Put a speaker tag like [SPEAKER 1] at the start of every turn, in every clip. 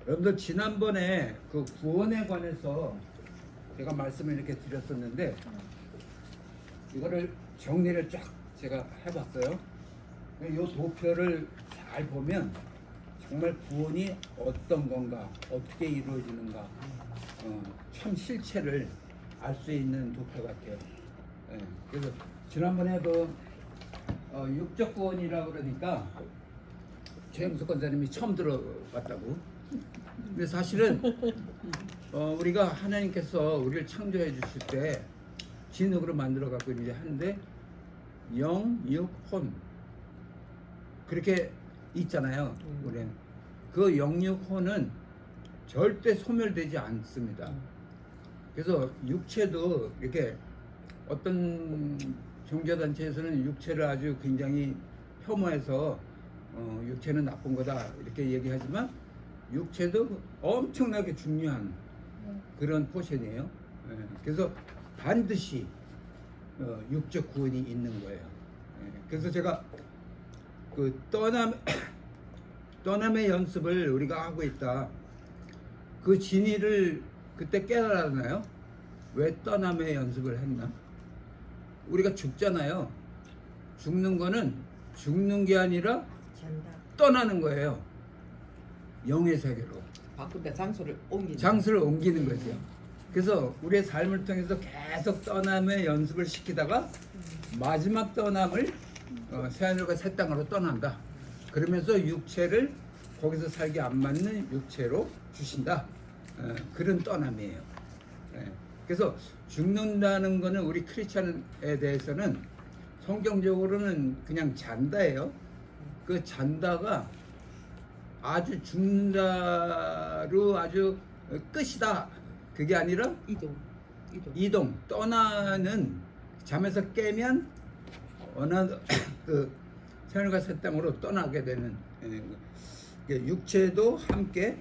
[SPEAKER 1] 여러분들 지난번에 그 구원에 관해서 제가 말씀을 이렇게 드렸었는데 이거를 정리를 쫙 제가 해봤어요. 이 도표를 잘 보면 정말 구원이 어떤 건가, 어떻게 이루어지는가, 참 실체를 알 수 있는 도표 같아요. 예, 그래서 지난번에 그 육적 구원이라고 그러니까 최영수 권사님이 처음 들어봤다고. 근데 사실은 우리가 하나님께서 우리를 창조해 주실 때 진흙으로 만들어 갖고 이제 하는데 영, 육, 혼 그렇게 있잖아요. 우리는 그 영육혼은 절대 소멸되지 않습니다. 그래서 육체도 이렇게 어떤 종교단체에서는 육체를 아주 굉장히 혐오해서 육체는 나쁜 거다 이렇게 얘기하지만 육체도 엄청나게 중요한 그런 포션이에요. 그래서 반드시 육적 구원이 있는 거예요. 그래서 제가 그 떠남의 연습을 우리가 하고 있다. 그 진리를 그때 깨달았나요? 왜 떠남의 연습을 했나? 우리가 죽잖아요. 죽는 거는 죽는 게 아니라 떠나는 거예요. 영의 세계로.
[SPEAKER 2] 바꾼다 장소를
[SPEAKER 1] 옮기는 거죠. 그래서 우리의 삶을 통해서 계속 떠남의 연습을 시키다가 마지막 떠남을 새하늘과 새 땅으로 떠난다. 그러면서 육체를 거기서 살기 안 맞는 육체로 주신다. 그런 떠남이에요. 그래서 죽는다는 거는 우리 크리스찬에 대해서는 성경적으로는 그냥 잔다예요. 그 잔다가 아주 죽는다로 아주 끝이다. 그게 아니라 이동 떠나는 잠에서 깨면 어느 그 새하늘과 새 땅으로 떠나게 되는 육체도 함께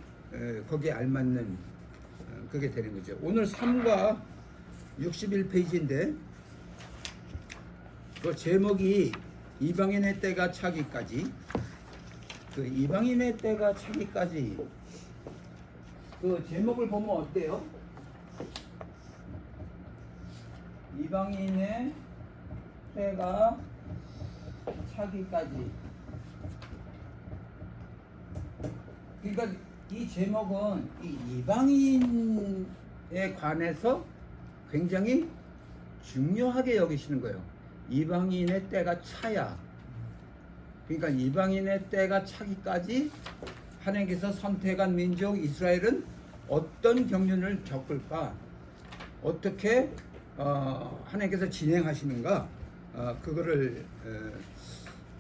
[SPEAKER 1] 거기에 알맞는 그게 되는 거죠. 오늘 3과 61페이지인데 그 제목이 이방인의 때가 차기까지. 그 이방인의 때가 차기까지 그 제목을 보면 어때요? 이방인의 때가 차기까지. 그러니까 이 제목은 이 이방인에 관해서 굉장히 중요하게 여기시는 거예요. 이방인의 때가 차야. 그러니까 이방인의 때가 차기까지 하나님께서 선택한 민족 이스라엘은 어떤 경륜을 겪을까? 어떻게 하나님께서 진행하시는가? 그거를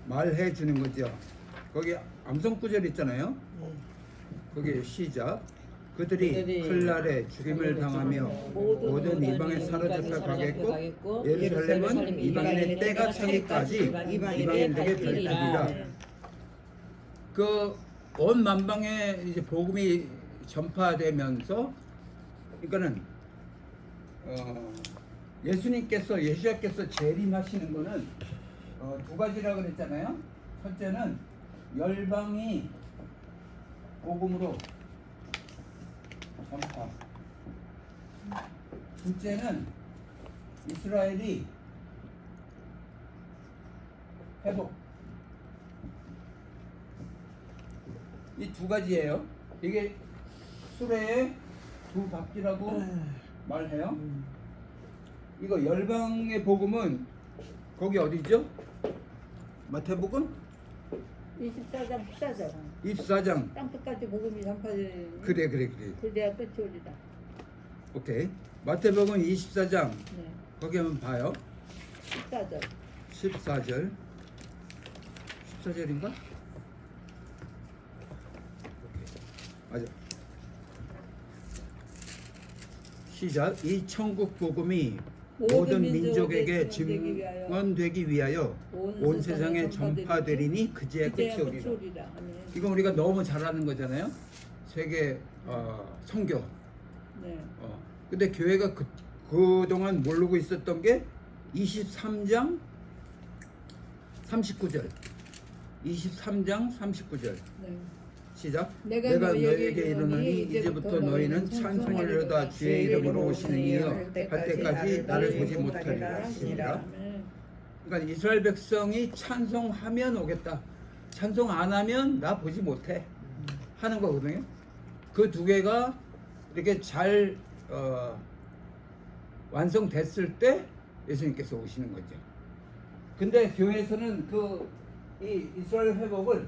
[SPEAKER 1] 말해 주는 거죠. 거기 암송 구절 있잖아요. 거기 시작. 그들이 칼날에 죽임을 당하며 모든 이방에 사로잡혀 가겠고 예루살렘은 이방인의 때가 차기까지 이방인에게 별들이라. 그 온 만방에 이제 복음이 전파되면서 그러니까는 예수님께서 재림하시는 거는 두 가지라고 그랬잖아요. 첫째는 열방이 복음으로 전파. 둘째는 이스라엘이 회복. 이 두 가지예요. 이게 수레의 두 바퀴라고 말해요. 이거 열방의 복음은 거기 어디죠? 마태복음?
[SPEAKER 3] 24장 14장
[SPEAKER 1] 24장.
[SPEAKER 3] 땅끝까지 복음이 전파되는
[SPEAKER 1] 그래.
[SPEAKER 3] 그래야 끝이 오리다.
[SPEAKER 1] 오케이. 마태복음 24장.
[SPEAKER 3] 네.
[SPEAKER 1] 거기 한번 봐요.
[SPEAKER 3] 14절
[SPEAKER 1] 14절. 14절인가? 맞아. 시작. 이 천국 복음이 모든 민족에게 증언되기 위하여 온 세상에 전파되리니 그제야 끝이 오리라. 이건 우리가 너무 잘 아는 거잖아요. 세계 선교.
[SPEAKER 3] 네.
[SPEAKER 1] 근데 교회가 그동안 모르고 있었던 게 23장 39절. 23장 39절.
[SPEAKER 3] 네.
[SPEAKER 1] 시작.
[SPEAKER 3] 내가
[SPEAKER 1] 내가
[SPEAKER 3] 너희에게
[SPEAKER 1] 너희에게 이르노니 이제부터 너희는 찬송하려다 주의 이름으로 오시는 이여 할 때까지 나를 보지 못하리라 하시니라.
[SPEAKER 3] 아멘.
[SPEAKER 1] 그러니까 이스라엘 백성이 찬송하면 오겠다. 찬송 안 하면 나 보지 못해 하는 거거든요. 그 두 개가 이렇게 잘 완성됐을 때 예수님께서 오시는 거죠. 근데 교회에서는 이 이스라엘 회복을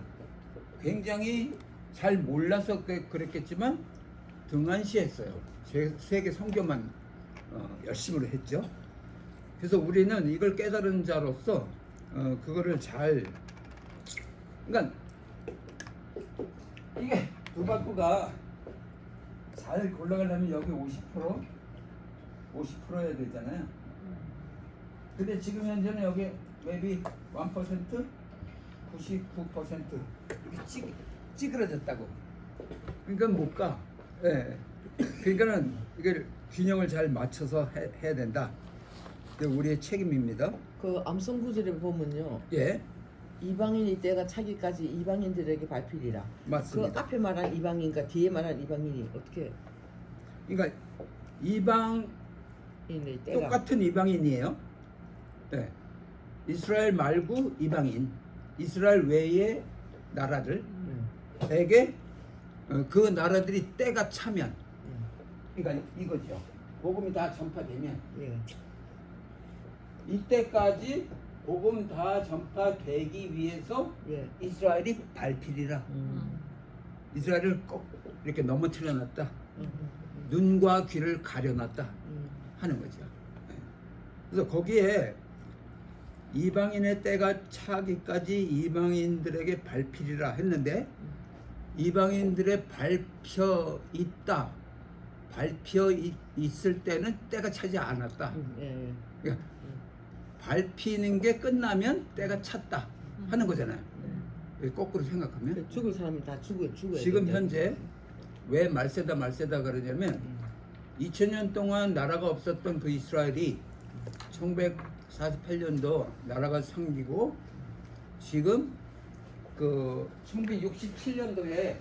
[SPEAKER 1] 굉장히 잘 몰라서 그랬겠지만 등한시했어요. 세계 선교만 열심으로 했죠. 그래서 우리는 이걸 깨달은 자로서 그거를 잘, 그러니까 이게 두 바퀴가 잘 올라가려면 여기 50% 해야 되잖아요. 근데 지금 현재는 여기 maybe 1%, 99% 이렇게 찌그러졌다고. 그러니까 못 가. 예. 그러니까는 이걸 균형을 잘 맞춰서 해야 된다. 그게 우리의 책임입니다.
[SPEAKER 2] 그 암송 구절에 보면요.
[SPEAKER 1] 예,
[SPEAKER 2] 이방인이 때가 차기까지 이방인들에게 발필이라.
[SPEAKER 1] 맞습니다.
[SPEAKER 2] 그 앞에 말한 이방인과 뒤에 말한 이방인이 어떻게
[SPEAKER 1] 그러니까 이방인의
[SPEAKER 2] 때가
[SPEAKER 1] 똑같은 이방인이에요. 네. 이스라엘 말고 이방인, 이스라엘 외의 나라들에게 그 나라들이 때가 차면, 그러니까 이거죠. 복음이 다 전파되면
[SPEAKER 2] 예.
[SPEAKER 1] 이때까지 복음 다 전파되기 위해서
[SPEAKER 2] 예.
[SPEAKER 1] 이스라엘이 발필이라. 이스라엘을 꼭 이렇게 넘어뜨려 놨다. 눈과 귀를 가려놨다 하는 거죠. 그래서 거기에 이방인의 때가 차기까지 이방인들에게 발필이라 했는데 이방인들의 밟혀 있을 때는 때가 차지 않았다.
[SPEAKER 2] 예.
[SPEAKER 1] 그러니까 밟히는 게 끝나면 때가 찼다 하는 거잖아요. 거꾸로 생각하면
[SPEAKER 2] 죽을 사람이 다 죽어야
[SPEAKER 1] 지금 현재 왜 말세다 그러냐면 2000년 동안 나라가 없었던 그 이스라엘이 1948년도 나라가 생기고 지금 그 1967년도에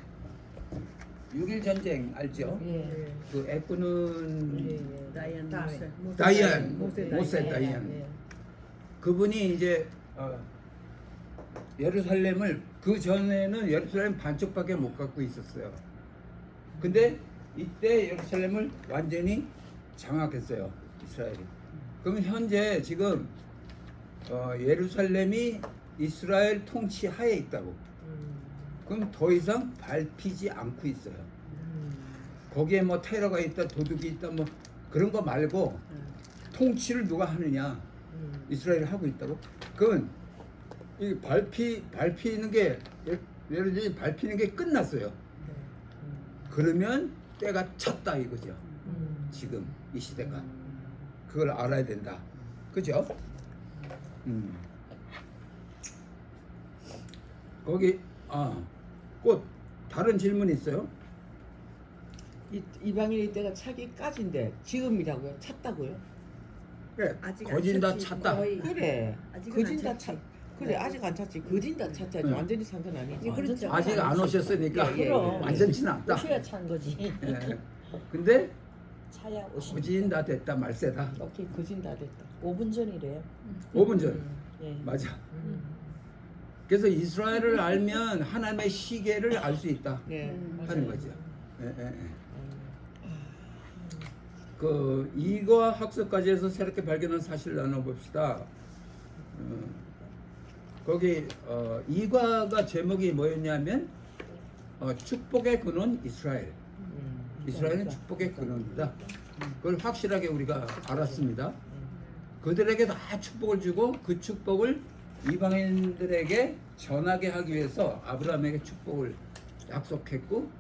[SPEAKER 1] 6.1 전쟁 알죠?
[SPEAKER 2] 예.
[SPEAKER 1] 그 애꾸는
[SPEAKER 3] 다이안
[SPEAKER 1] 모세 다이안 그분이 이제 예루살렘을 그 전에는 예루살렘 반쪽밖에 못 갖고 있었어요. 근데 이때 예루살렘을 완전히 장악했어요, 이스라엘이. 그럼 현재 지금 예루살렘이 이스라엘 통치 하에 있다고. 그럼 더 이상 밟히지 않고 있어요. 거기에 뭐 테러가 있다, 도둑이 있다, 뭐 그런 거 말고 통치를 누가 하느냐? 이스라엘이 하고 있다고. 그건 이 밟히는 게 예를 들면 밟히는 게 끝났어요. 그러면 때가 찼다 이거죠. 지금 이 시대가 그걸 알아야 된다. 그죠? 거기 꼭 다른 질문 있어요?
[SPEAKER 2] 이방인의 때가 차기까지인데 지금이라고요? 찼다고요?
[SPEAKER 1] 그래,
[SPEAKER 3] 아직 안
[SPEAKER 1] 거진다
[SPEAKER 3] 찼지,
[SPEAKER 1] 찼다.
[SPEAKER 3] 거의.
[SPEAKER 2] 그래.
[SPEAKER 3] 아직은
[SPEAKER 2] 거진다
[SPEAKER 3] 안
[SPEAKER 2] 찼.
[SPEAKER 3] 찼지.
[SPEAKER 2] 그래 아직 안 찼지. 거진다 찼지.
[SPEAKER 1] 응.
[SPEAKER 2] 완전히 찬 건 아니지.
[SPEAKER 3] 그렇죠.
[SPEAKER 1] 아직 안 오셨으니까
[SPEAKER 2] 예, 예, 예.
[SPEAKER 1] 완전치는 않다.
[SPEAKER 4] 오셔야 찬 거지.
[SPEAKER 1] 예. 근데
[SPEAKER 4] 차야 오신.
[SPEAKER 1] 거진다 됐다 말세다.
[SPEAKER 2] 오케이 거진다 됐다.
[SPEAKER 4] 5분 전이래요.
[SPEAKER 1] 5분 전.
[SPEAKER 4] 예.
[SPEAKER 1] 맞아. 그래서 이스라엘을 알면 하나님의 시계를 알 수 있다
[SPEAKER 2] 네.
[SPEAKER 1] 하는 거죠. 예. 그 이거 학습까지 해서 새롭게 발견한 사실을 나눠봅시다. 거기 이과가 제목이 뭐였냐면 축복의 근원 이스라엘. 이스라엘은 축복의 근원이다. 그걸 확실하게 우리가 알았습니다. 그들에게 다 축복을 주고 그 축복을 이방인들에게 전하게 하기 위해서 아브라함에게 축복을 약속했고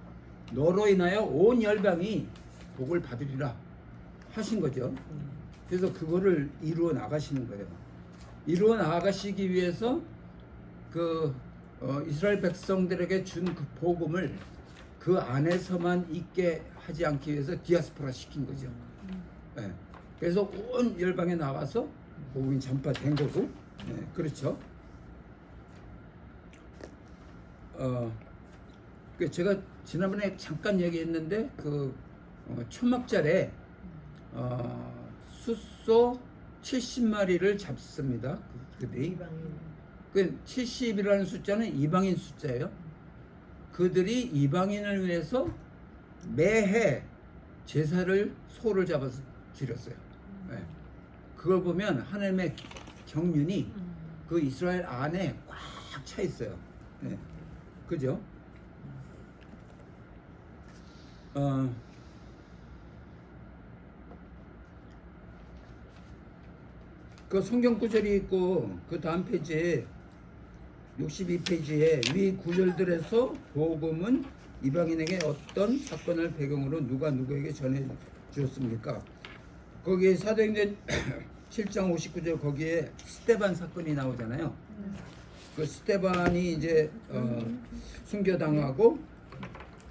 [SPEAKER 1] 너로 인하여 온 열방이 복을 받으리라 하신 거죠. 그래서 그거를 이루어 나가시는 거예요. 이루어 나가시기 위해서 그 이스라엘 백성들에게 준 그 복음을 그 안에서만 있게 하지 않기 위해서 디아스포라 시킨 거죠. 네. 그래서 온 열방에 나와서 복음이 전파된 거고, 그렇죠. 그 제가 지난번에 잠깐 얘기했는데 그 초막절에 숫소 70마리를 잡습니다. 그들이 그 70이라는 숫자는 이방인 숫자예요. 그들이 이방인을 위해서 매해 제사를 소를 잡아서 드렸어요. 네. 그걸 보면 하나님의 경륜이 그 이스라엘 안에 꽉 차 있어요. 네. 그죠? 그 성경 구절이 있고 그 다음 페이지에 62페이지에 위 구절들에서 복음은 이방인에게 어떤 사건을 배경으로 누가 누구에게 전해 주었습니까? 거기에 사도행전 7장 59절 거기에 스데반 사건이 나오잖아요. 그 스데반이 이제 순교당하고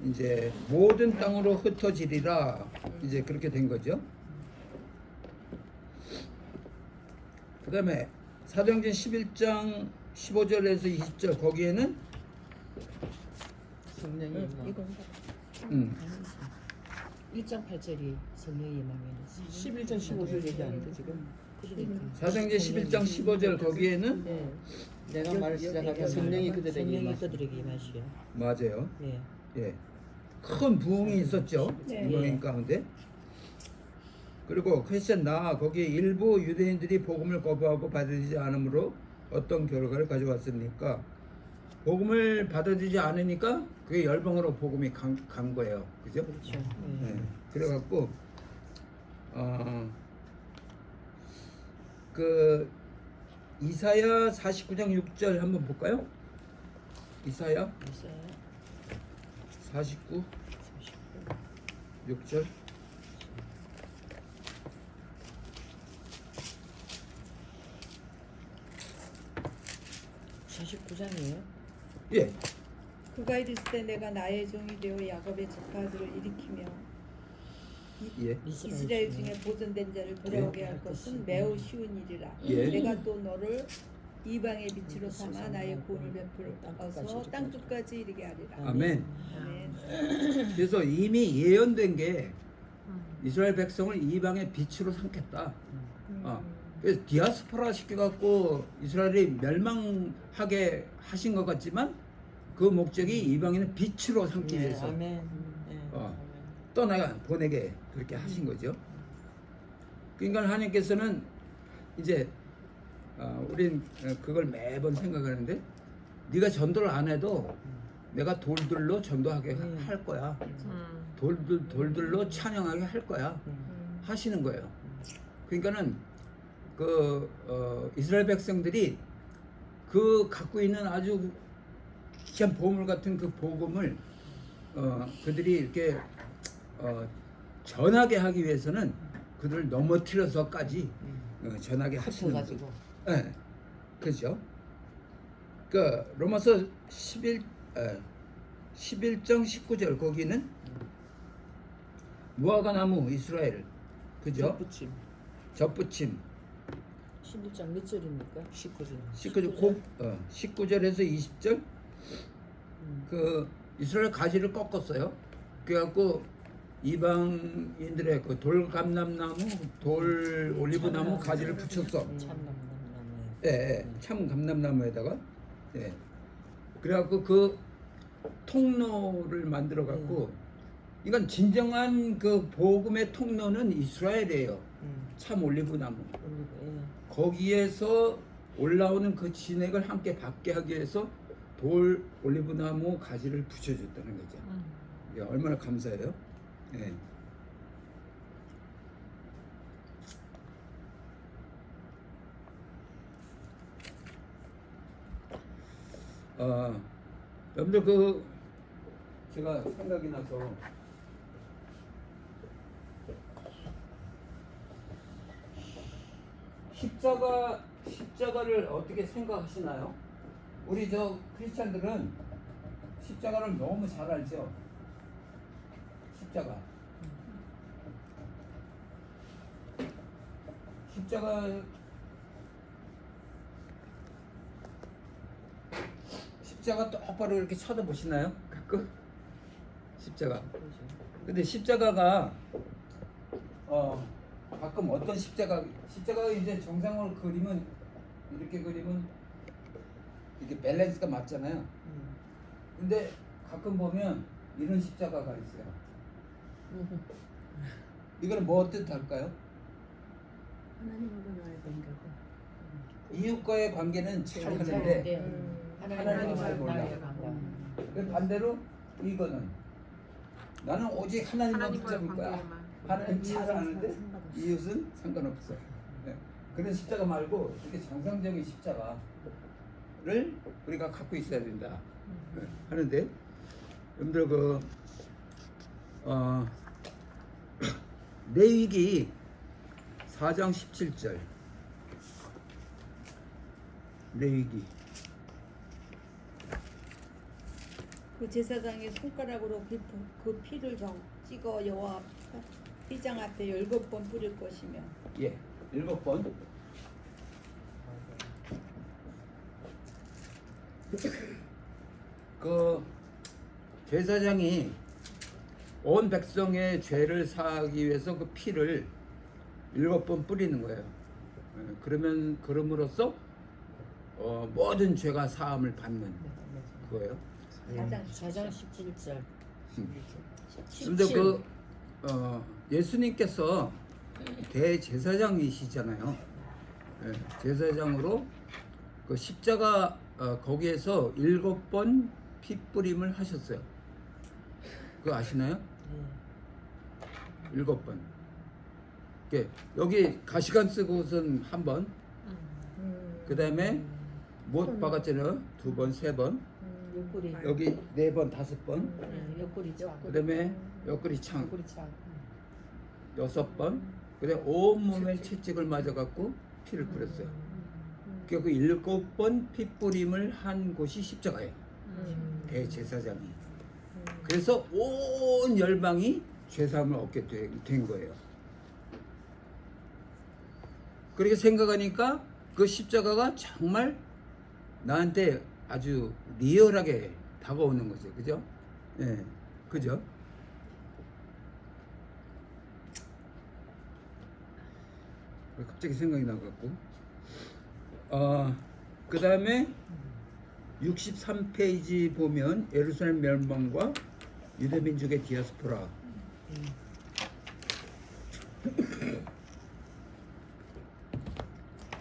[SPEAKER 1] 이제 모든 땅으로 흩어지리라 이제 그렇게 된 거죠. 그 다음에 사도행전 11장 15절에서 20절 거기에는
[SPEAKER 2] 성령이 임하.
[SPEAKER 4] 이건 1장 8절이 성령이 임하면
[SPEAKER 2] 11장 15절 얘기하는데 지금.
[SPEAKER 4] 그러니까
[SPEAKER 1] 사도행전 11장 15절 거기에는
[SPEAKER 2] 네. 내가 말을 시작하면 성령이 그들에게
[SPEAKER 4] 성령이
[SPEAKER 2] 임하시고.
[SPEAKER 4] 그들에게 임하시오.
[SPEAKER 1] 맞아요.
[SPEAKER 4] 예.
[SPEAKER 1] 예, 큰 부흥이 있었죠.
[SPEAKER 3] 네.
[SPEAKER 1] 이방인 가운데. 그리고 크리스천 나 거기에 일부 유대인들이 복음을 거부하고 받아들이지 않으므로 어떤 결과를 가져왔습니까? 복음을 받아들이지 않으니까 그게 열방으로 복음이 간 거예요. 그죠?
[SPEAKER 4] 그렇죠.
[SPEAKER 1] 네.
[SPEAKER 4] 예.
[SPEAKER 1] 그래갖고 그 이사야 49장 6절 한번 볼까요? 이사야
[SPEAKER 4] 있어요.
[SPEAKER 1] 49 6절.
[SPEAKER 4] (49장이에요)
[SPEAKER 1] 예.
[SPEAKER 3] 그가 이르시되 내가 나의 종이 되어 야곱의 조카들을 일으키며
[SPEAKER 1] 예.
[SPEAKER 3] 이스라엘 중에 보존된 자를 돌아오게 할 것은 매우 쉬운 일이라.
[SPEAKER 1] 예.
[SPEAKER 3] 내가 또 너를 이방의 빛으로 삼아 나의 구원을 베풀어서 땅 끝까지 이르게 하리라.
[SPEAKER 1] 아멘.
[SPEAKER 3] 아멘.
[SPEAKER 1] 그래서 이미 예언된 게 이스라엘 백성을 이방의 빛으로 삼겠다. 그래서 디아스포라 시켜갖고 이스라엘이 멸망하게 하신 것 같지만 그 목적이 이방인을 빛으로 삼기
[SPEAKER 2] 네,
[SPEAKER 1] 위해서
[SPEAKER 2] 아멘. 네,
[SPEAKER 1] 떠나가 보내게 그렇게 하신 거죠. 그러니까 하나님께서는 이제 우린 그걸 매번 생각하는데 네가 전도를 안 해도 내가 돌들로 전도하게 할 거야. 돌들로 찬양하게 할 거야. 하시는 거예요. 그러니까는 이스라엘 백성들이 그 갖고 있는 아주 귀한 보물 같은 그 복음을 그들이 이렇게 전하게 하기 위해서는 그들을 넘어뜨려서까지 전하게 하시는 거죠.
[SPEAKER 2] 가지고.
[SPEAKER 1] 네, 그죠? 그 로마서 11장 19절 거기는 무화과 나무 이스라엘 그죠?
[SPEAKER 2] 붙임.
[SPEAKER 1] 접붙임
[SPEAKER 4] 11장 몇 절입니까?
[SPEAKER 2] 19절.
[SPEAKER 1] 19절에서 20절 그 이스라엘 가지를 꺾었어요. 그래갖고 이방인들의 그 돌감람나무, 돌 올리브나무 가지를 붙였어.
[SPEAKER 4] 참나무나무에.
[SPEAKER 1] 예, 참 감람나무에다가. 예. 그래갖고 그 통로를 만들어 갖고 이건 진정한 그 복음의 통로는 이스라엘이에요. 참 올리브나무.
[SPEAKER 4] 예.
[SPEAKER 1] 거기에서 올라오는 그 진액을 함께 받게 하기 위해서 돌 올리브나무 가지를 붙여줬다는 거죠. 예, 얼마나 감사해요. 예. 여러분들 그 제가 생각이 나서 십자가를 어떻게 생각하시나요? 우리 저 크리스찬들은 십자가를 너무 잘 알죠. 십자가 똑바로 이렇게 쳐다보시나요? 가끔 십자가.
[SPEAKER 4] 그죠.
[SPEAKER 1] 근데 십자가가 가끔 어떤 십자가가 이제 정상으로 그리면 이렇게 그리면 이게 밸런스가 맞잖아요. 근데 가끔 보면 이런 십자가가 있어요. 이거는 뭐 뜻할까요?
[SPEAKER 3] 하나님하고 나의 관계고.
[SPEAKER 1] 이웃과의 관계는 잘 하는데
[SPEAKER 4] 하는데
[SPEAKER 1] 하나님은 잘 몰라. 그 반대로 이거는 나는 오직 하나님만 붙잡을 거야. 하나님 잘 아는데 이웃은 상관없어. 네. 그런 십자가 말고 이렇게 정상적인 십자가를 우리가 갖고 있어야 된다. 네. 하는데 여러분들 레위기 4장 17절 레위기
[SPEAKER 3] 그 제사장이 손가락으로 그 피를 찍어 여호와 휘장 앞에 7번 뿌릴 것이며.
[SPEAKER 1] 예 7번 그 제사장이 온 백성의 죄를 사하기 위해서 그 피를 7번 뿌리는 거예요. 그럼으로써 모든 죄가 사함을 받는 거예요.
[SPEAKER 4] 4장 17절.
[SPEAKER 1] 근데 그 예수님께서 대제사장이시잖아요. 예, 제사장으로 그 십자가 거기에서 7번 피 뿌림을 하셨어요. 그거 아시나요? 7번. 여기 가시관 쓰고선 한 번, 그 다음에 못 박았잖아요. 2번, 3번.
[SPEAKER 4] 옆구리.
[SPEAKER 1] 여기 4번, 5번.
[SPEAKER 4] 옆구리 쫙.
[SPEAKER 1] 그 다음에 옆구리 창
[SPEAKER 4] 옆구리 쫙.
[SPEAKER 1] 6번. 그 다음에 온몸에 채찍을 맞아갖고 피를 뿌렸어요. 그 7번 피 뿌림을 한 곳이 십자가예요. 대제사장이. 그래서 온 열방이 죄사함을 얻게 된 거예요. 그렇게 생각하니까 그 십자가가 정말 나한테 아주 리얼하게 다가오는 거죠. 그죠? 예. 그죠? 갑자기 생각이 나갖고. 그 다음에 63페이지 보면 예루살렘 멸망과 유대민족의 디아스포라.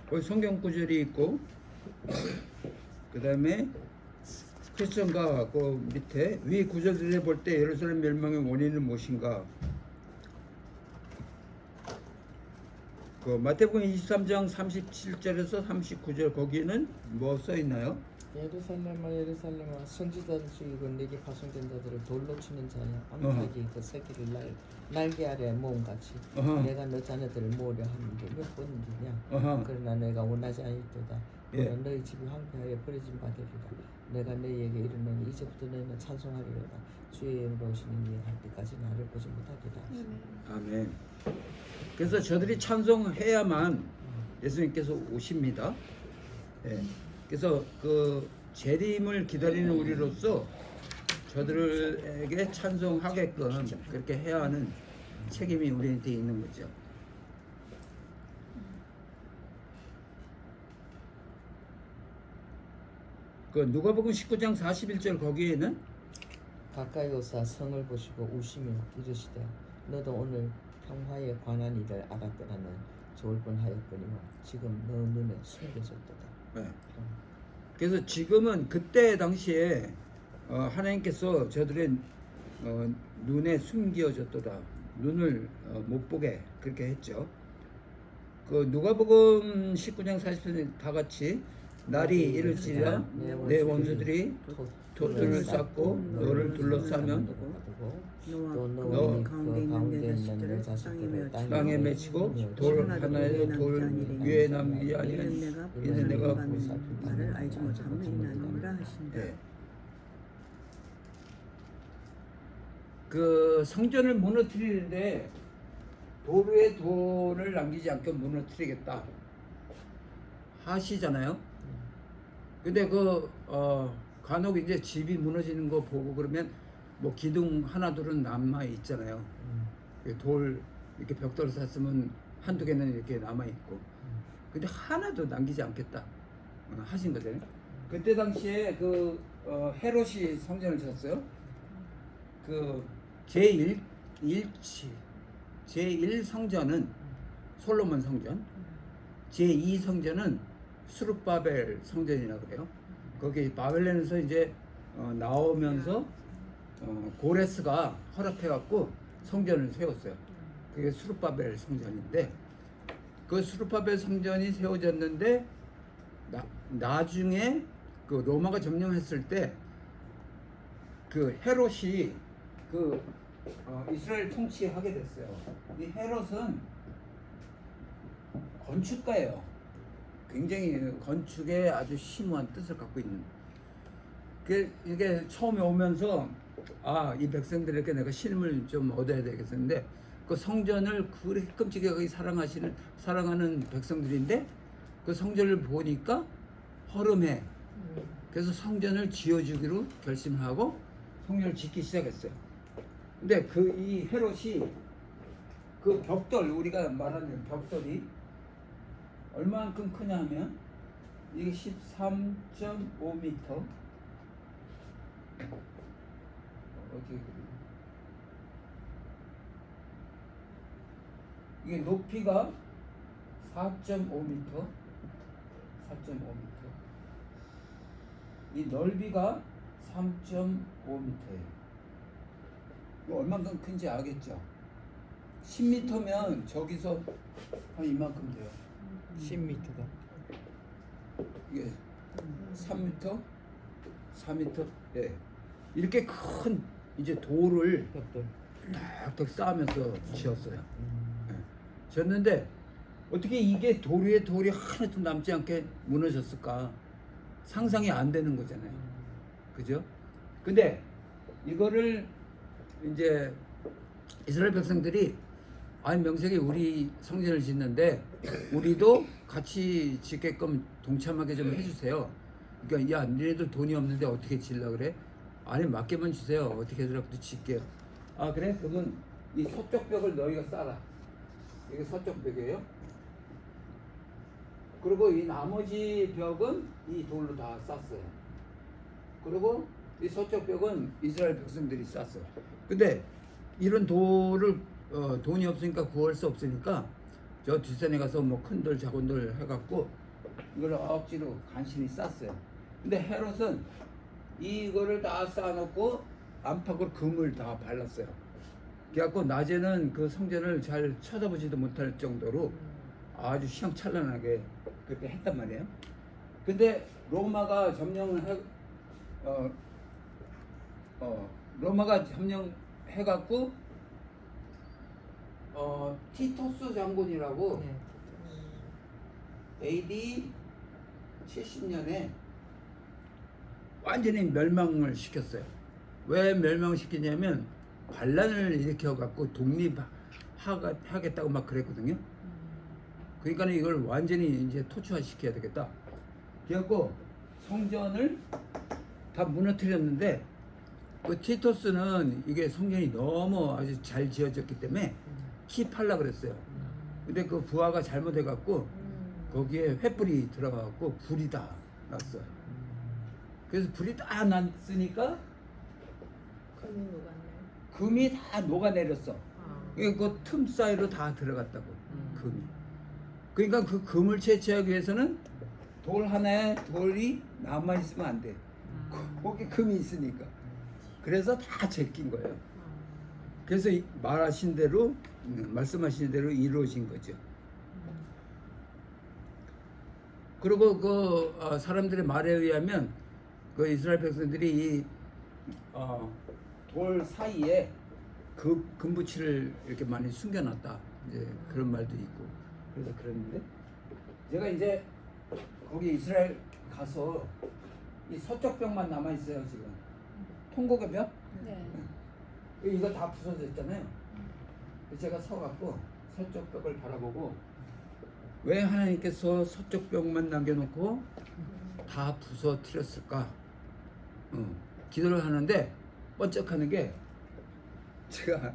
[SPEAKER 1] 거기 성경 구절이 있고, 그 다음에 크리스천과 그 밑에 위 구절들을 볼 때 예루살렘 멸망의 원인은 무엇인가? 그 마태복음 23장 37절에서 39절 거기는 뭐 써 있나요?
[SPEAKER 2] 예루살렘아 예루살렘아 선지자를 죽이고 내게 파송된 자들을 돌로 치는 자야 암탉이 그 새끼를 날개 아래 모음같이 내가 너 자녀들을 모으려 하는데 몇 번이냐 그러나 내가 원하지 않았도다 너는 너희 집이 황폐하여 버려진 바 되리라 내가 너희에게 이르노니 이제부터 너희는 찬송하리로다 주의 이름으로 오시는 이에 갈 때까지 나를 보지 못하리라.
[SPEAKER 1] 아멘. 그래서 저들이 찬송해야만 예수님께서 오십니다. 예. 그래서 그 재림을 기다리는 우리로서 저들에게 찬송하게끔 그렇게 해야 하는 책임이 우리한테 있는 거죠. 그 누가복음 19장 41절 거기에는
[SPEAKER 2] 가까이 오사 성을 보시고 우시며 이르시되 너도 오늘 평화에 관한 일을 알았더라면 좋을 뻔하였거니와 지금 너 눈에 숨겨졌도다.
[SPEAKER 1] 네. 그래서 지금은 그때 당시에 하나님께서 저들의 눈에 숨겨졌도다. 눈을 못 보게 그렇게 했죠. 그 누가복음 19장 40절 다 같이 날이 이를지라 내 원수들이 돛들을 쌓고 너를 둘러싸면
[SPEAKER 2] 너 가운데 있는 내 자식들을
[SPEAKER 1] 땅에 맺히고 돌 하나에도 돌 위에 남기지 아니하니 이는 내가
[SPEAKER 5] 말을 알지 못하면 인하노라 하신다.
[SPEAKER 1] 네. 그 성전을 무너뜨리는데 돌 위에 돌을 남기지 않게 무너뜨리겠다 하시잖아요. 근데 간혹 이제 집이 무너지는 거 보고 그러면 뭐 기둥 하나둘은 남아 있잖아요. 돌 이렇게 벽돌 샀으면 한두 개는 이렇게 남아 있고. 근데 하나도 남기지 않겠다 하신 거잖아요. 그때 당시에 그 헤롯이 성전을 쳤어요. 그 제1 성전은 솔로몬 성전, 제2 성전은 수룹바벨 성전이라고 그래요. 거기 바벨론에서 이제 나오면서 고레스가 허락해갖고 성전을 세웠어요. 그게 수룹바벨 성전인데 그 수룹바벨 성전이 세워졌는데 나중에 그 로마가 점령했을 때 그 헤롯이 그 이스라엘 통치하게 됐어요. 이 헤롯은 건축가예요. 굉장히 건축에 아주 심오한 뜻을 갖고 있는. 이게 처음에 오면서 이 백성들에게 내가 신임을 좀 얻어야 되겠는데 그 성전을 그렇게 끔찍하게 사랑하는 백성들인데 그 성전을 보니까 허름해. 그래서 성전을 지어주기로 결심하고 성전을 짓기 시작했어요. 근데 이 헤롯이 그 벽돌, 우리가 말하는 벽돌이 얼마만큼 크냐 하면 이게 13.5m 어떻게 이게 높이가 4.5m 이 넓이가 3.5m예요. 이거 얼마만큼 큰지 알겠죠? 10m면 저기서 한 이만큼 돼요.
[SPEAKER 2] 10m다.
[SPEAKER 1] 이게 3m, 4m, 예. 이렇게 큰 이제 돌을
[SPEAKER 2] 벽돌.
[SPEAKER 1] 탁탁 쌓으면서 지었어요. 예. 지었는데 어떻게 이게 돌 위에 돌이 하나도 남지 않게 무너졌을까? 상상이 안 되는 거잖아요. 그죠? 근데 이거를 이제 이스라엘 백성들이 명색이 우리 성전을 짓는데 우리도 같이 짓게끔 동참하게 좀 해주세요. 그러니까 야 너네들 돈이 없는데 어떻게 짓려 그래? 아니 맡겨만 주세요. 어떻게 해서라도 짓게요. 그래? 그러면 이 서쪽 벽을 너희가 쌓아. 이게 서쪽 벽이에요. 그리고 이 나머지 벽은 이 돌로 다 쌌어요. 그리고 이 서쪽 벽은 이스라엘 백성들이 쌌어요. 근데 이런 돌을 돈이 없으니까 구할 수 없으니까 저 뒷산에 가서 뭐 큰 돌 작은 돌 해갖고 이걸 억지로 간신히 쌌어요. 근데 헤롯은 이거를 다 쌓아놓고 안팎으로 금을 다 발랐어요. 그래갖고 낮에는 그 성전을 잘 쳐다보지도 못할 정도로 아주 휘황찬란하게 그렇게 했단 말이에요. 근데 로마가 점령해갖고 티토스 장군이라고
[SPEAKER 2] 네.
[SPEAKER 1] AD 70년에 완전히 멸망을 시켰어요. 왜 멸망을 시키냐면 반란을 일으켜갖고 독립하겠다고 막 그랬거든요. 그러니까 이걸 완전히 이제 토치화 시켜야 되겠다. 그래갖고 성전을 다 무너뜨렸는데 그 티토스는 이게 성전이 너무 아주 잘 지어졌기 때문에 킵하려고 그랬어요. 근데 그 부하가 잘못해갖고 거기에 횃불이 들어가갖고 불이 다 났어요. 그래서 불이 다 났으니까
[SPEAKER 4] 금이 녹았네.
[SPEAKER 1] 금이 다 녹아내렸어. 그 틈 사이로 다 들어갔다고 금이. 그러니까 그 금을 채취하기 위해서는 돌 하나에 돌이 남아 있으면 안 돼. 거기 금이 있으니까. 그래서 다 제낀 거예요. 그래서 말씀하신 대로 이루어진 거죠. 그리고 그 사람들의 말에 의하면 그 이스라엘 백성들이 돌 사이에 그 금붙이를 이렇게 많이 숨겨놨다. 이제 그런 말도 있고. 그래서 그랬는데 제가 이제 거기 이스라엘 가서 이 서쪽 벽만 남아 있어요 지금. 통곡의 벽?
[SPEAKER 3] 네.
[SPEAKER 1] 이거 다 부서졌잖아요. 그래서 제가 서갖고 서쪽 벽을 바라보고 왜 하나님께서 서쪽 벽만 남겨놓고 다 부서뜨렸을까? 기도를 하는데 번쩍하는 게 제가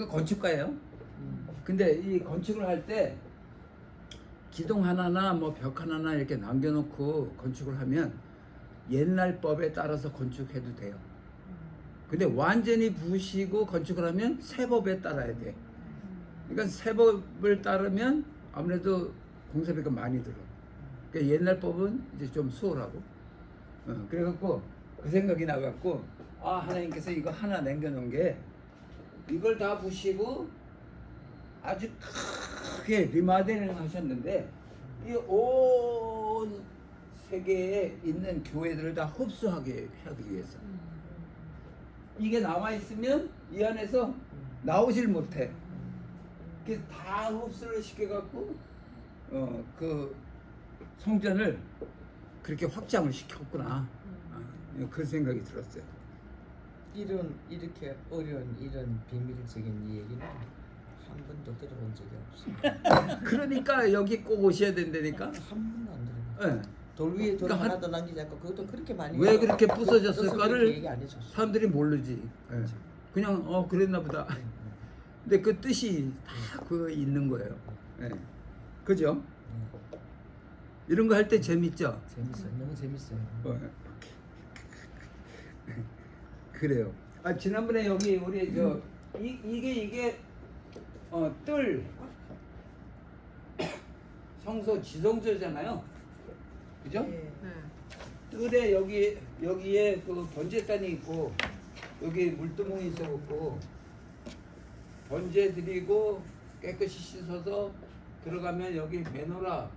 [SPEAKER 1] 건축가예요. 근데 이 건축을 할 때 기둥 하나나 뭐 벽 하나나 이렇게 남겨놓고 건축을 하면 옛날 법에 따라서 건축해도 돼요. 근데 완전히 부시고 건축을 하면 새 법에 따라야 돼. 그러니까 새 법을 따르면 아무래도 공사비가 많이 들어. 그러니까 옛날 법은 이제 좀 수월하고. 그래갖고 그 생각이 나갖고 하나님께서 이거 하나 남겨놓은 게 이걸 다 부시고 아주 크게 리마델링 하셨는데 이 온 세계에 있는 교회들을 다 흡수하게 하기 위해서 이게 남아 있으면 이 안에서 나오질 못해. 그래서 다 흡수를 시켜갖고 그 성전을 그렇게 확장을 시켰구나. 그 생각이 들었어요.
[SPEAKER 2] 이렇게 어려운 이런 비밀적인 얘기는 한 번도 들어본 적이 없어요.
[SPEAKER 1] 그러니까 여기 꼭 오셔야 된다니까.
[SPEAKER 2] 한 번도 안 들어봤어요.
[SPEAKER 1] 네.
[SPEAKER 2] 돌 위에 돌
[SPEAKER 1] 그러니까
[SPEAKER 2] 하나도 남기지 않고 그것도 그렇게 많이
[SPEAKER 1] 왜 그렇게
[SPEAKER 2] 그래서
[SPEAKER 1] 부서졌을까를
[SPEAKER 2] 얘기 안 해줬어요.
[SPEAKER 1] 사람들이 모르지. 그냥 그랬나 보다. 근데 그 뜻이 다 그 있는 거예요. 그죠? 이런 거 할 때 재밌죠?
[SPEAKER 2] 재밌어요. 너무 재밌어요.
[SPEAKER 1] 그래요. 지난번에 여기 우리 이게 뜰 성소 지성소잖아요. 그죠?
[SPEAKER 3] 예.
[SPEAKER 1] 뜰에 여기에 그 번제단이 있고 여기 물두멍이 있어갖고 번제 드리고 깨끗이 씻어서 들어가면 여기 메노라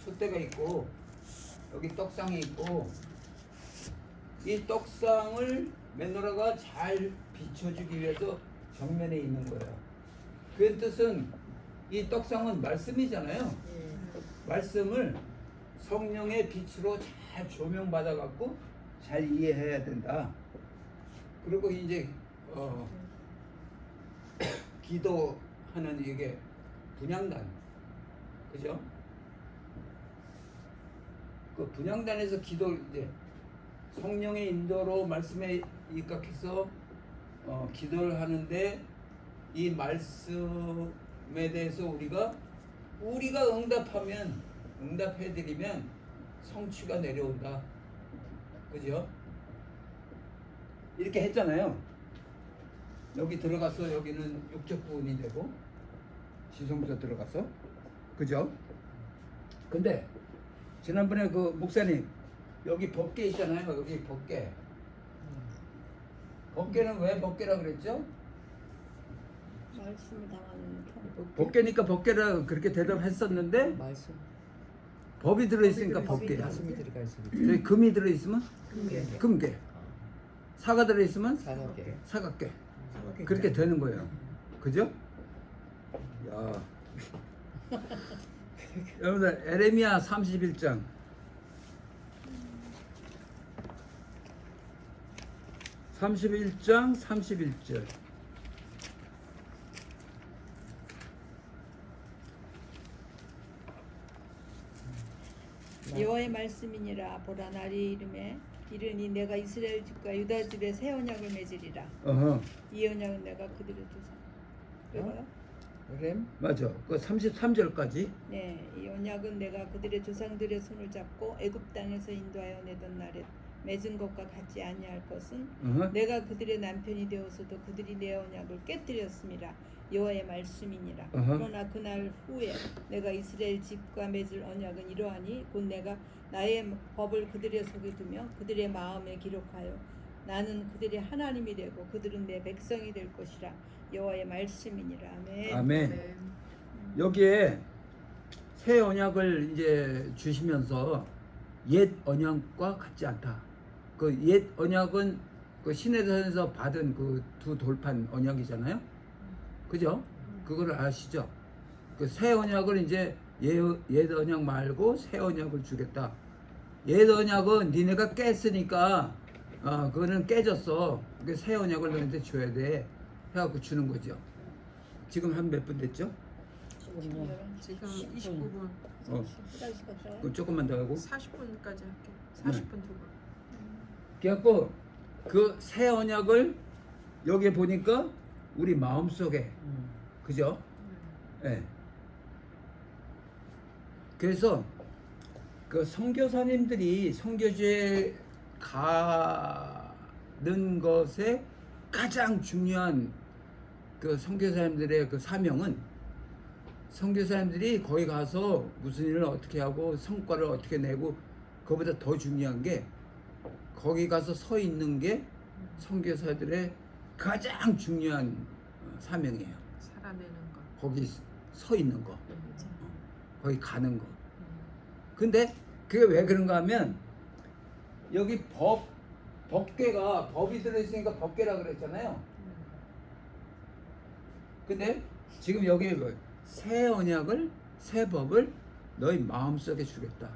[SPEAKER 1] 촛대가 있고 여기 떡상이 있고 이 떡상을 메노라가 잘 비춰주기 위해서 정면에 있는 거예요. 그 뜻은 이 떡상은 말씀이잖아요. 말씀을 성령의 빛으로 잘 조명받아 갖고 잘 이해해야 된다. 그리고 이제 기도하는 이게 분향단, 그죠? 그 분향단에서 기도 이제 성령의 인도로 말씀에 입각해서 기도를 하는데 이 말씀에 대해서 우리가 응답해드리면 성취가 내려온다. 그죠? 이렇게 했잖아요. 여기 들어가서 여기는 육적 부분이 되고 지성소 들어가서 그죠? 근데 지난번에 그 목사님 여기 법궤 있잖아요. 여기 법궤. 법궤는 왜 법궤라 그랬죠?
[SPEAKER 3] 말씀을 당하는
[SPEAKER 1] 법궤니까 법궤라 그렇게 대답했었는데
[SPEAKER 2] 말씀.
[SPEAKER 1] 법이 들어있으니까 법궤야.
[SPEAKER 2] 말씀이 들어가 있습니다.
[SPEAKER 1] 저기 금이 들어있으면 금궤, 사가 들어있으면
[SPEAKER 2] 사각계.
[SPEAKER 1] 사각궤. 그렇게 되는 거예요. 그죠? 야. 여러분들 에레미야 31장 (31장) 31절
[SPEAKER 3] 여호와의 말씀이니라. 보라 날이 이르니 내가 이스라엘 집과 유다 집에 새 언약을 맺으리라. 이 언약은 내가 그들의 조상. 그거요?
[SPEAKER 2] 램?
[SPEAKER 1] 맞아. 그 33절까지
[SPEAKER 3] 네, 이 언약은 내가 그들의 조상들의 손을 잡고 애굽 땅에서 인도하여 내던 날에 맺은 것과 같지 아니할 것은 내가 그들의 남편이 되어서도 그들이 내 언약을 깨뜨렸음이라. 여호와의 말씀이니라. 그러나 그날 후에 내가 이스라엘 집과 맺을 언약은 이러하니 곧 내가 나의 법을 그들의 속에 두며 그들의 마음에 기록하여 나는 그들의 하나님이 되고 그들은 내 백성이 될 것이라. 여호와의 말씀이니라. 아멘.
[SPEAKER 1] 아멘. 여기에 새 언약을 이제 주시면서 옛 언약과 같지 않다. 그 옛 언약은 그 시내산에서 받은 그 두 돌판 언약이잖아요. 그죠? 그거를 아시죠? 그 새 언약을 이제 옛 언약 말고 새 언약을 주겠다. 옛 언약은 니네가 깼으니까 그거는 깨졌어. 그 새 언약을 너한테 줘야 돼. 해갖고 주는 거죠. 지금 한 몇 분 됐죠?
[SPEAKER 4] 지금 29분.
[SPEAKER 1] 그럼 조금만 더 하고.
[SPEAKER 4] 40분까지 할게. 40분 두 분.
[SPEAKER 1] 그래갖고 그 새 언약을 여기 보니까 우리 마음속에 그죠? 예. 그래서 그 선교사님들이 선교지에 가는 것에 가장 중요한 그 선교사님들의 그 사명은 선교사님들이 거기 가서 무슨 일을 어떻게 하고 성과를 어떻게 내고 그거보다 더 중요한 게 거기 가서 서 있는 게 선교사들의 가장 중요한 사명이에요.
[SPEAKER 4] 살아내는 거.
[SPEAKER 1] 거기 서 있는 거, 거기 가는 거. 근데 그게 왜 그런가 하면 여기 법궤가 법이 들어있으니까 법궤라 그랬잖아요. 근데 지금 여기 새 언약을 새 법을 너희 마음속에 주겠다.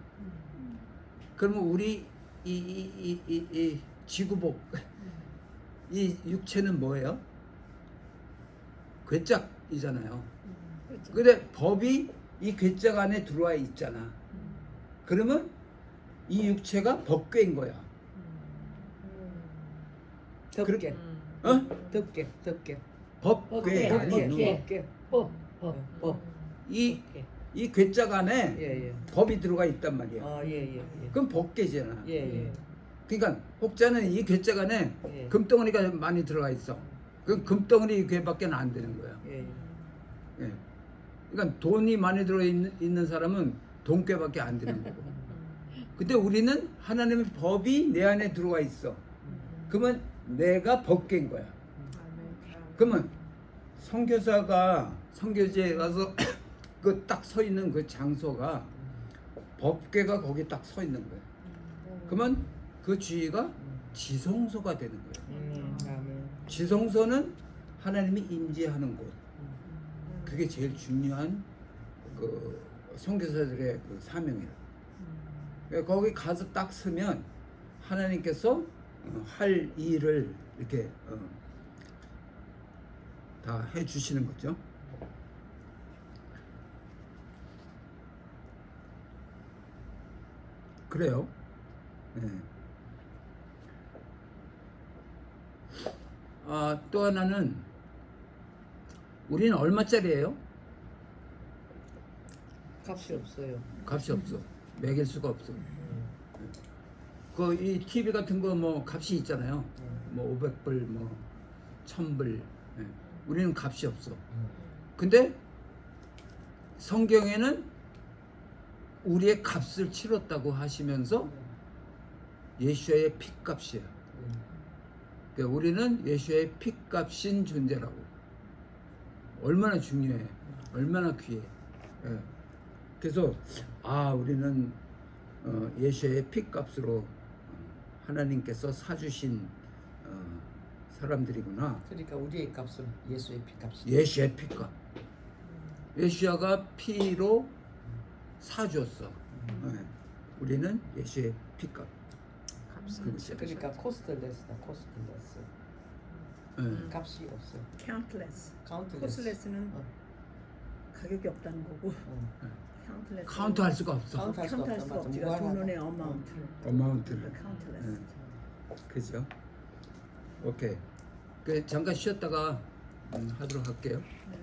[SPEAKER 1] 그러면 우리 이 지구복 이 육체는 뭐예요? 괴짝이잖아요.
[SPEAKER 3] 그렇죠.
[SPEAKER 1] 근데 법이 이 괴짝 안에 들어와 있잖아. 그러면 이 육체가 법궤인 거야.
[SPEAKER 2] 덮개.
[SPEAKER 1] 어?
[SPEAKER 2] 덮개.
[SPEAKER 1] 법궤 아니
[SPEAKER 2] 덮개.
[SPEAKER 1] 이 괴짝 안에
[SPEAKER 2] 예예.
[SPEAKER 1] 법이 들어가 있단 말이야.
[SPEAKER 2] 예예.
[SPEAKER 1] 그럼 법궤잖아.
[SPEAKER 2] 예예.
[SPEAKER 1] 그러니까 혹자는 이 괴짝 안에
[SPEAKER 2] 예.
[SPEAKER 1] 금덩어리가 많이 들어가 있어. 그럼 금덩어리 괴밖에 안 되는 거야.
[SPEAKER 2] 예.
[SPEAKER 1] 예. 그러니까 돈이 많이 들어 있는 사람은 돈괴밖에 안 되는 거고. 근데 우리는 하나님의 법이 내 안에 들어와 있어. 그러면 내가 법궤인 거야. 그러면 선교사가 선교지에 가서 그 딱 서 있는 그 장소가 법궤가 거기 딱 서 있는 거야. 그러면 그 주위가 지성소가 되는 거예요.
[SPEAKER 2] 아멘.
[SPEAKER 1] 지성소는 하나님이 임재하는 곳. 그게 제일 중요한 그 선교사들의 그 사명이라. 그러니까 거기 가서 딱 서면 하나님께서 할 일을 이렇게 다 해주시는 거죠. 그래요. 네. 또 하나는 우리는 얼마짜리예요?
[SPEAKER 2] 값이 없어요.
[SPEAKER 1] 값이 없어. 매길 수가 없어. 그 이 TV 같은 거 뭐 값이 있잖아요. 뭐 500불, 뭐 1000불. 예. 우리는 값이 없어. 근데 성경에는 우리의 값을 치렀다고 하시면서 예수의 피값이야. 그러니까 우리는 예수의 피값인 존재라고. 얼마나 중요해. 얼마나 귀해. 예. 그래서 우리는 예수의 피값으로 하나님께서 사주신 사람들이구나.
[SPEAKER 2] 그러니까 우리의 값은 예수의 피값이.
[SPEAKER 1] 예수의 피값. 예수야가 피로 사주었어. 예. 우리는 예수의 피값. 그렇죠.
[SPEAKER 2] 그러니까 코스트레스다. 코스트레스.
[SPEAKER 1] 예.
[SPEAKER 2] 값이 없어.
[SPEAKER 5] countless.
[SPEAKER 2] 카운트레스.
[SPEAKER 5] 코스레스는 가격이 없다는 거고 countless.
[SPEAKER 1] 카운트할 수가 없어.
[SPEAKER 2] 카운트할 수가
[SPEAKER 5] 카운트할
[SPEAKER 2] 없어.
[SPEAKER 5] 수가
[SPEAKER 2] 맞아.
[SPEAKER 5] 없지.
[SPEAKER 2] 무한하다.
[SPEAKER 5] 돈의 어마운트를.
[SPEAKER 1] 어마운트를.
[SPEAKER 5] countless.
[SPEAKER 1] 그죠? 오케이. 잠깐 쉬었다가 하도록 할게요.
[SPEAKER 5] 네.